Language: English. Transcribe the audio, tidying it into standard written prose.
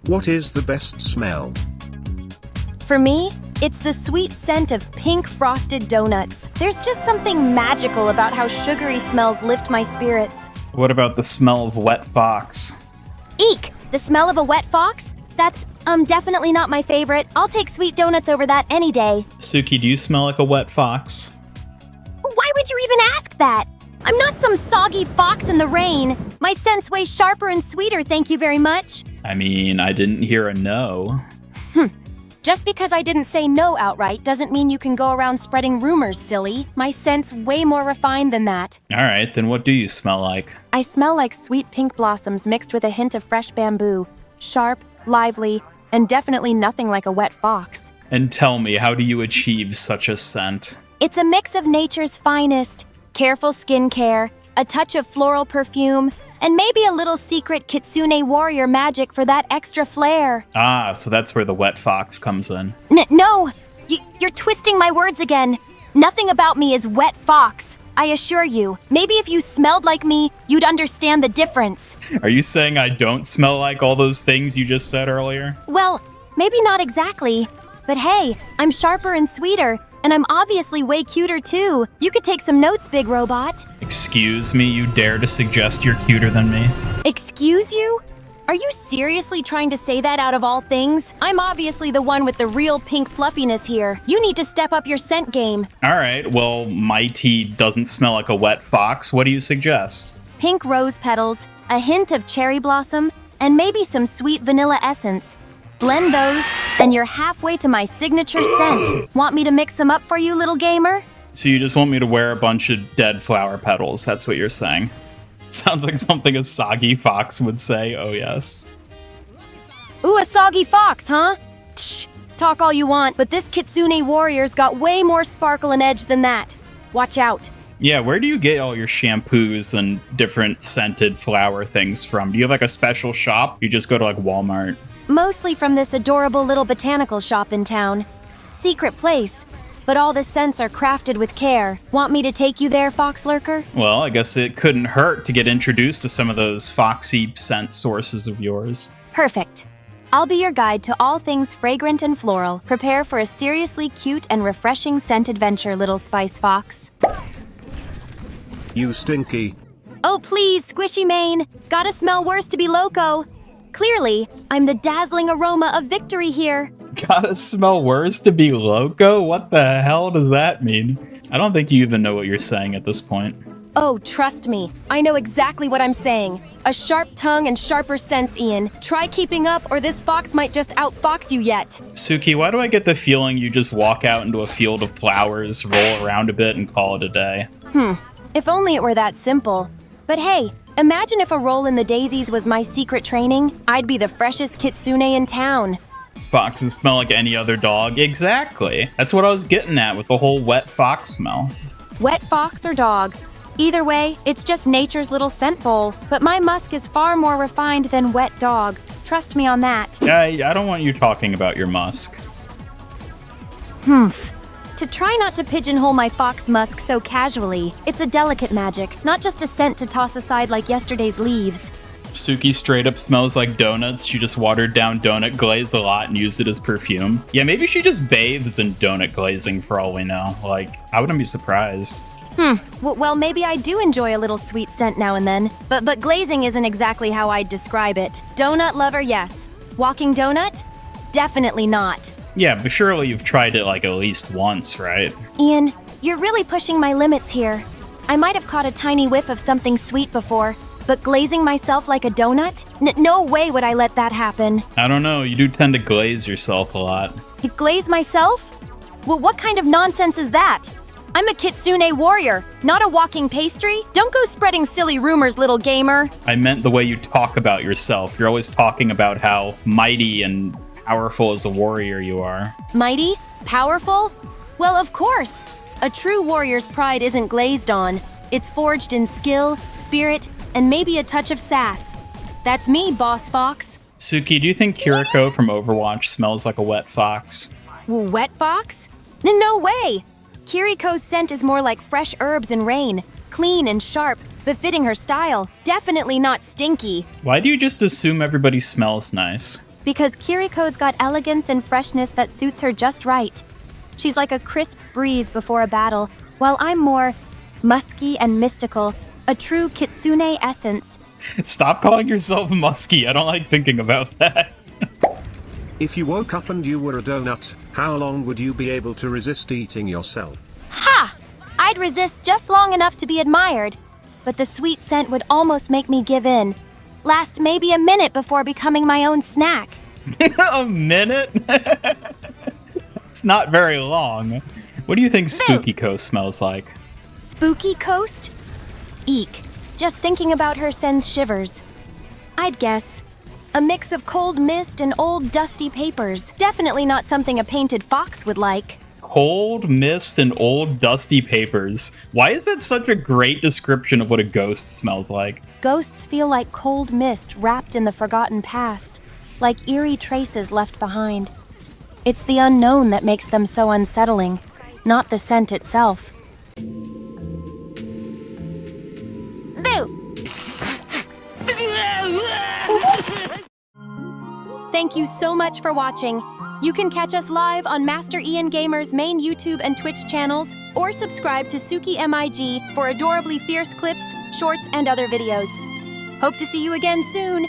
What is the best smell? For me, it's the sweet scent of pink frosted donuts. There's just something magical about how sugary smells lift my spirits. What about the smell of wet fox? Eek! The smell of a wet fox? That's, definitely not my favorite. I'll take sweet donuts over that any day. Suki, do you smell like a wet fox? Why would you even ask that? I'm not some soggy fox in the rain. My scent's way sharper and sweeter, thank you very much. I mean, I didn't hear a no. Just because I didn't say no outright doesn't mean you can go around spreading rumors, silly. My scent's way more refined than that. All right, then what do you smell like? I smell like sweet pink blossoms mixed with a hint of fresh bamboo. Sharp, lively, and definitely nothing like a wet fox. And tell me, how do you achieve such a scent? It's a mix of nature's finest. Careful skincare, a touch of floral perfume, and maybe a little secret kitsune warrior magic for that extra flair. Ah, so that's where the wet fox comes in. No! You're twisting my words again. Nothing about me is wet fox. I assure you. Maybe if you smelled like me, you'd understand the difference. Are you saying I don't smell like all those things you just said earlier? Well, maybe not exactly. But hey, I'm sharper and sweeter, and I'm obviously way cuter too. You could take some notes, big robot. Excuse me, you dare to suggest you're cuter than me? Excuse you? Are you seriously trying to say that out of all things? I'm obviously the one with the real pink fluffiness here. You need to step up your scent game. All right, well, my tea doesn't smell like a wet fox. What do you suggest? Pink rose petals, a hint of cherry blossom, and maybe some sweet vanilla essence. Blend those, and you're halfway to my signature scent. Want me to mix them up for you, little gamer? So you just want me to wear a bunch of dead flower petals, that's what you're saying. Sounds like something a soggy fox would say, oh yes. Ooh, a soggy fox, huh? Shh, talk all you want, but this kitsune warrior's got way more sparkle and edge than that. Watch out. Yeah, where do you get all your shampoos and different scented flower things from? Do you have like a special shop? You just go to like Walmart? Mostly from this adorable little botanical shop in town. Secret place, but all the scents are crafted with care. Want me to take you there, Fox Lurker? Well, I guess it couldn't hurt to get introduced to some of those foxy scent sources of yours. Perfect. I'll be your guide to all things fragrant and floral. Prepare for a seriously cute and refreshing scent adventure, little Spice Fox. You stinky. Oh, please, Squishy Mane. Gotta smell worse to be loco. Clearly, I'm the dazzling aroma of victory here. Gotta smell worse to be loco? What the hell does that mean? I don't think you even know what you're saying at this point. Oh, trust me. I know exactly what I'm saying. A sharp tongue and sharper sense, Ian. Try keeping up, or this fox might just outfox you yet. Suki, why do I get the feeling you just walk out into a field of flowers, roll around a bit, and call it a day? If only it were that simple. But hey, imagine if a roll in the daisies was my secret training. I'd be the freshest kitsune in town. Foxes smell like any other dog. Exactly. That's what I was getting at with the whole wet fox smell. Wet fox or dog. Either way, it's just nature's little scent bowl. But my musk is far more refined than wet dog. Trust me on that. I don't want you talking about your musk. To try not to pigeonhole my fox musk so casually, it's a delicate magic, not just a scent to toss aside like yesterday's leaves. Suki straight up smells like donuts. She just watered down donut glaze a lot and used it as perfume. Yeah, maybe she just bathes in donut glazing for all we know. Like, I wouldn't be surprised. Well, maybe I do enjoy a little sweet scent now and then, but glazing isn't exactly how I'd describe it. Donut lover, yes. Walking donut? Definitely not. Yeah, but surely you've tried it like at least once, right? Ian, you're really pushing my limits here. I might have caught a tiny whiff of something sweet before, but glazing myself like a donut? No way would I let that happen. I don't know, you do tend to glaze yourself a lot. Glaze myself? Well, what kind of nonsense is that? I'm a kitsune warrior, not a walking pastry. Don't go spreading silly rumors, little gamer. I meant the way you talk about yourself. You're always talking about how mighty and powerful as a warrior you are. Mighty? Powerful? Well, of course. A true warrior's pride isn't glazed on. It's forged in skill, spirit, and maybe a touch of sass. That's me, Boss Fox. Suki, do you think Kiriko from Overwatch smells like a wet fox? Wet fox? No way! Kiriko's scent is more like fresh herbs and rain. Clean and sharp, befitting her style. Definitely not stinky. Why do you just assume everybody smells nice? Because Kiriko's got elegance and freshness that suits her just right. She's like a crisp breeze before a battle, while I'm more musky and mystical, a true kitsune essence. Stop calling yourself musky. I don't like thinking about that. If you woke up and you were a donut, how long would you be able to resist eating yourself? Ha! I'd resist just long enough to be admired, but the sweet scent would almost make me give in. Last maybe a minute before becoming my own snack. A minute? It's not very long. What do you think Spooky Coast smells like? Spooky Coast? Eek. Just thinking about her sends shivers. I'd guess a mix of cold mist and old dusty papers. Definitely not something a painted fox would like. Cold mist and old dusty papers. Why is that such a great description of what a ghost smells like? Ghosts feel like cold mist wrapped in the forgotten past, like eerie traces left behind. It's the unknown that makes them so unsettling, not the scent itself. Thank you so much for watching. You can catch us live on Master Ian Gamer's main YouTube and Twitch channels, or subscribe to Suki MIG for adorably fierce clips, shorts, and other videos. Hope to see you again soon.